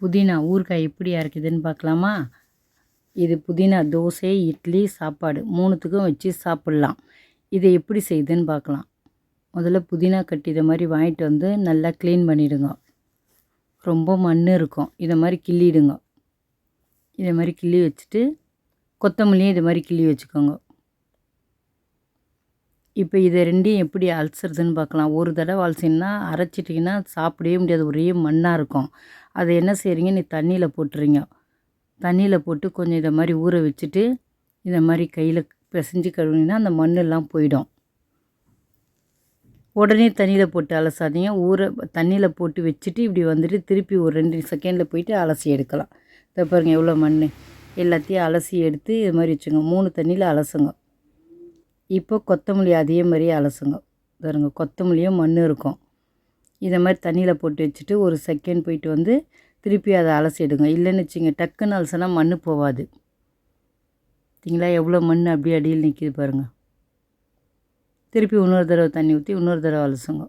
புதினா ஊறுகாய் எப்படி அரைக்குதுன்னு பார்க்கலாமா? இது புதினா தோசை, இட்லி, சாப்பாடு 3த்துக்கும் வச்சு சாப்பிட்லாம். இதை எப்படி செய்யுதுன்னு பார்க்கலாம். முதல்ல புதினா கட்டு இதை மாதிரி வாங்கிட்டு வந்து நல்லா க்ளீன் பண்ணிவிடுங்க. ரொம்ப மண் இருக்கும், இதை மாதிரி கிள்ளிடுங்க. இதை மாதிரி கிள்ளி வச்சுட்டு கொத்தமல்லியும் இது மாதிரி கிள்ளி வச்சுக்கோங்க. இப்போ இதை ரெண்டையும் எப்படி அலசுறதுன்னு பார்க்கலாம். ஒரு தடவை அலசினா அரைச்சிட்டிங்கன்னா சாப்பிடவே முடியாது, ஒரே மண்ணாக இருக்கும். அதை என்ன செய்கிறீங்க, நீ தண்ணியில் போட்டுறீங்க. தண்ணியில் போட்டு கொஞ்சம் இதை மாதிரி ஊற வச்சுட்டு இதை மாதிரி கையில் பிசைஞ்சு கழுவினா அந்த மண்ணெல்லாம் போயிடும். உடனே தண்ணியில் போட்டு அலசாதீங்க. தண்ணியில் போட்டு வச்சுட்டு இப்படி வந்துட்டு திருப்பி ஒரு 2 செகண்டில் போயிட்டு அலசி எடுக்கலாம். இதை பாருங்கள் எவ்வளோ மண். எல்லாத்தையும் அலசி எடுத்து இது மாதிரி வச்சுங்க. 3 தண்ணியில் அலசுங்க. இப்போ கொத்தமல்லி அதே மாதிரி அலசுங்க. பாருங்க கொத்தமல்லியும் மண் இருக்கும். இதை மாதிரி தண்ணியில் போட்டு வச்சுட்டு ஒரு செகண்ட் போயிட்டு வந்து திருப்பி அதை அலசிடுங்க. இல்லைன்னு வச்சுங்க டக்குன்னு அலசினா மண் போகாது. பார்த்தீங்களா எவ்வளோ மண் அப்படியே அடியில் நிற்கிது பாருங்கள். திருப்பி இன்னொரு தடவை தண்ணி ஊற்றி இன்னொரு தடவை அலசுங்க.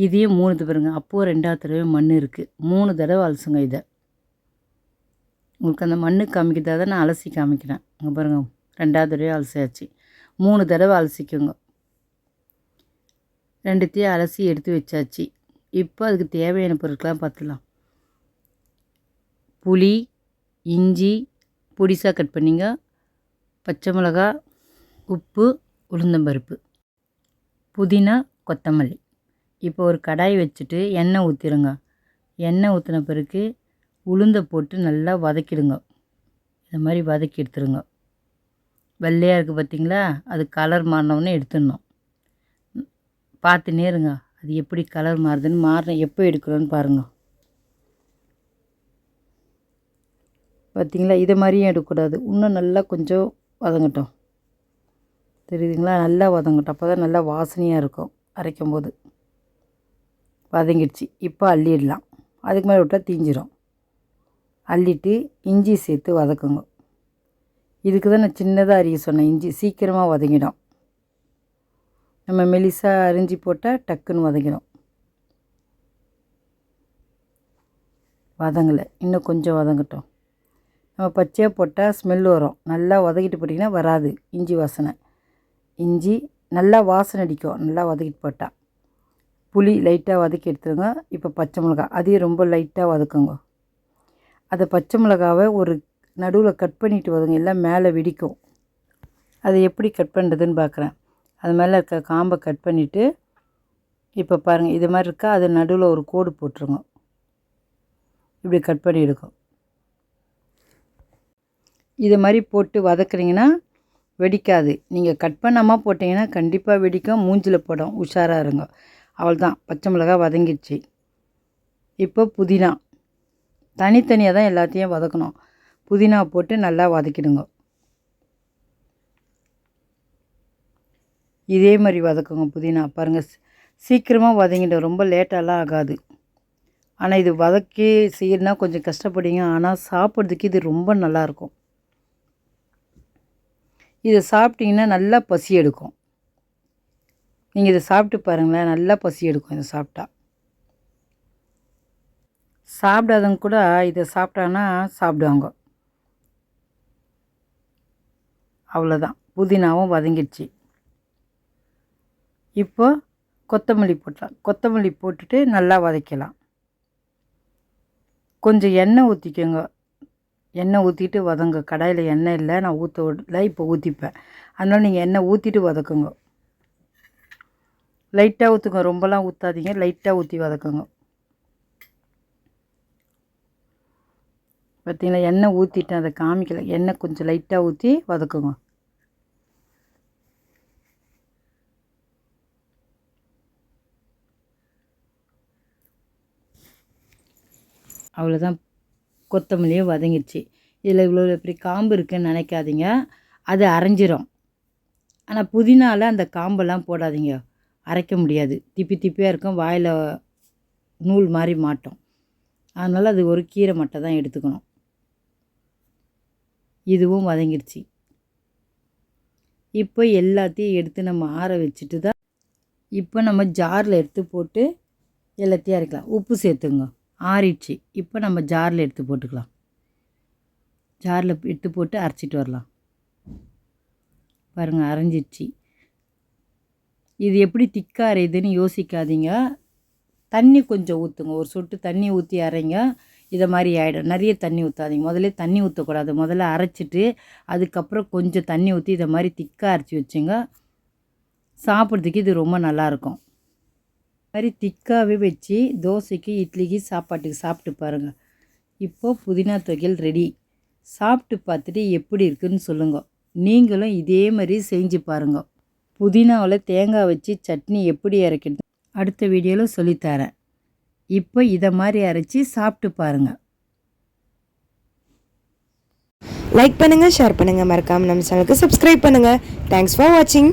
இதையும் 3 பாருங்க, அப்போது 2வது தடவை மண் இருக்குது. 3 தடவை அலசுங்க. இதை உங்களுக்கு அந்த மண் காமிக்கிறதா தான் நான் அலசி காமிக்கிறேன். அங்கே பாருங்கள் 2வது தடவை அலசியாச்சு. 3 தடவை அலசிக்கோங்க. 2த்தையும் அலசி எடுத்து வச்சாச்சு. இப்போ அதுக்கு தேவையான பொருட்களாம் பார்த்துலாம். புளி, இஞ்சி பொடிசாக கட் பண்ணிங்க, பச்சை மிளகா, உப்பு, உளுந்தம்பருப்பு, புதினா, கொத்தமல்லி. இப்போ ஒரு கடாய் வச்சுட்டு எண்ணெய் ஊற்றிடுங்க. எண்ணெய் ஊற்றின பிறகு உளுந்தை போட்டு நல்லா வதக்கிடுங்க. இந்த மாதிரி வதக்கி எடுத்துருங்க. வெள்ளையாக இருக்குது பார்த்திங்களா, அது கலர் மாறினவுடனே எடுத்துடணும். பார்த்துனே இருங்க அது எப்படி கலர் மாறுதுன்னு. எப்போ எடுக்கிறோன்னு பாருங்கள். பார்த்திங்களா, இதை மாதிரியும் எடுக்கக்கூடாது. இன்னும் நல்லா கொஞ்சம் வதங்கட்டும். தெரியுதுங்களா, நல்லா வதங்கட்டும். அப்போ தான் நல்லா வாசனையாக இருக்கும் அரைக்கும் போது. வதங்கிடுச்சு. இப்போ அள்ளிடலாம். அதுக்கு மேலே விட்டால் தீஞ்சிரும். அள்ளிட்டு இஞ்சி சேர்த்து வதக்குங்க. இதுக்கு தான் நான் சின்னதாக அரிய சொன்னேன். இஞ்சி சீக்கிரமாக வதங்கிடும். நம்ம மெலிசாக அரிஞ்சு போட்டால் டக்குன்னு வதங்கிடும். வதங்கலை, இன்னும் கொஞ்சம் வதங்கட்டும். நம்ம பச்சையாக போட்டால் ஸ்மெல் வரும். நல்லா வதக்கிட்டு போட்டிங்கன்னா வராது இஞ்சி வாசனை. இஞ்சி நல்லா வாசனை அடிக்கும் நல்லா வதக்கிட்டு போட்டால். புளி லைட்டாக வதக்கி எடுத்துருங்க. இப்போ பச்சை மிளகா அதையும் ரொம்ப லைட்டாக வதக்குங்க. அதை பச்சை மிளகாவை ஒரு நடுவில் கட் பண்ணிவிட்டு வதங்க, எல்லாம் மேலே வெடிக்கும். அதை எப்படி கட் பண்ணுறதுன்னு பார்க்குறேன். அது மேலே இருக்க காம்பை கட் பண்ணிவிட்டு இப்போ பாருங்கள் இது மாதிரி இருக்கா, அது நடுவில் ஒரு கோடு போட்டுருங்க. இப்படி கட் பண்ணி எடுக்கும். இது மாதிரி போட்டு வதக்குறீங்கன்னா வெடிக்காது. நீங்கள் கட் பண்ணாமல் போட்டிங்கன்னா கண்டிப்பாக வெடிக்கும், மூஞ்சில் போடும். உஷாராக இருங்க. அவ்வளோதான், பச்சை மிளகா வதங்கிடுச்சு. இப்போ புதினா தனித்தனியாக தான் எல்லாத்தையும் வதக்கணும். புதினா போட்டு நல்லா வதக்கிடுங்க. இதே மாதிரி வதக்குங்க. புதினா பாருங்கள் சீக்கிரமாக வதங்கிடும், ரொம்ப லேட்டாலாம் ஆகாது. ஆனால் இது வதக்கி செய்யணுன்னா கொஞ்சம் கஷ்டப்படுங்க, ஆனால் சாப்பிட்றதுக்கு இது ரொம்ப நல்லாயிருக்கும். இதை சாப்பிட்டிங்கன்னா நல்லா பசி எடுக்கும். நீங்கள் இதை சாப்பிட்டு பாருங்களேன், நல்லா பசி எடுக்கும் இதை சாப்பிட்டா. சாப்பிடாதவங்க கூட இதை சாப்பிட்டாங்கன்னா சாப்பிடுவாங்க. அவ்வளோதான், புதினாவும் வதங்கிடுச்சு. இப்போ கொத்தமல்லி போட்டலாம். கொத்தமல்லி போட்டுட்டு நல்லா வதக்கலாம். கொஞ்சம் எண்ணெய் ஊற்றிக்கோங்க. எண்ணெய் ஊற்றிட்டு வதங்க. கடாயில் எண்ணெய் இல்லை, நான் ஊற்றல, இப்போ ஊற்றிப்பேன். அதனால் நீங்கள் எண்ணெய் ஊற்றிட்டு வதக்குங்க. லைட்டாக ஊற்றுங்க, ரொம்பலாம் ஊற்றாதீங்க, லைட்டாக ஊற்றி வதக்குங்க. பார்த்தீங்களா, எண்ணெய் ஊற்றிட்டேன், அதை காமிக்கல. எண்ணெய் கொஞ்சம் லைட்டாக ஊற்றி வதக்குங்க. அவ்வளோதான், கொத்தமல்லியும் வதங்கிடுச்சு. இதில் இவ்வளோ பெரிய காம்பு இருக்குதுன்னு நினைக்காதீங்க, அது அரைஞ்சிரும். ஆனால் புதினாவில் அந்த காம்பெல்லாம் போடாதீங்க, அரைக்க முடியாது. திப்பி திப்பியாக இருக்கும், வாயில் நூல் மாதிரி மாட்டோம். அதனால் அது ஒரு கீரை மட்டும் தான் எடுத்துக்கணும். இதுவும் வதங்கிடுச்சு. இப்போ எல்லாத்தையும் எடுத்து நம்ம ஆற வச்சுட்டு தான் இப்போ நம்ம ஜாரில் எடுத்து போட்டு எல்லாத்தையும் அரைக்கலாம். உப்பு சேர்த்துங்க. ஆறிடுச்சு. இப்போ நம்ம ஜாரில் எடுத்து போட்டுக்கலாம். ஜாரில் எடுத்து போட்டு அரைச்சிட்டு வரலாம். பாருங்கள், அரைஞ்சிடுச்சு. இது எப்படி திக்காக அரையுதுன்னு யோசிக்காதீங்க. தண்ணி கொஞ்சம் ஊற்றுங்க. ஒரு சொட்டு தண்ணி ஊற்றி அரைங்க. இதை மாதிரி ஆகிடும். நிறைய தண்ணி ஊற்றாதீங்க. முதல்ல தண்ணி ஊற்றக்கூடாது. முதல்ல அரைச்சிட்டு அதுக்கப்புறம் கொஞ்சம் தண்ணி ஊற்றி இதை மாதிரி திக்காக அரைச்சி வச்சுங்க. சாப்பிட்றதுக்கு இது ரொம்ப நல்லாயிருக்கும். மாதிரி திக்காகவே வச்சு தோசைக்கு, இட்லிக்கு, சாப்பாட்டுக்கு சாப்பிட்டு பாருங்கள். இப்போது புதினா துவையல் ரெடி. சாப்பிட்டு பார்த்துட்டு எப்படி இருக்குதுன்னு சொல்லுங்க. நீங்களும் இதே மாதிரி செஞ்சு பாருங்க. புதினாவில் தேங்காய் வச்சு சட்னி எப்படி அரைக்கிறது அடுத்த வீடியோவில் சொல்லித்தரேன். இப்போ இதை மாதிரி அரைச்சி சாப்பிட்டு பாருங்கள். லைக் பண்ணுங்கள், ஷேர் பண்ணுங்கள், மறக்காமல் நம்ம சேனலுக்கு சப்ஸ்கிரைப் பண்ணுங்கள். தேங்க்ஸ் ஃபார் வாட்சிங்.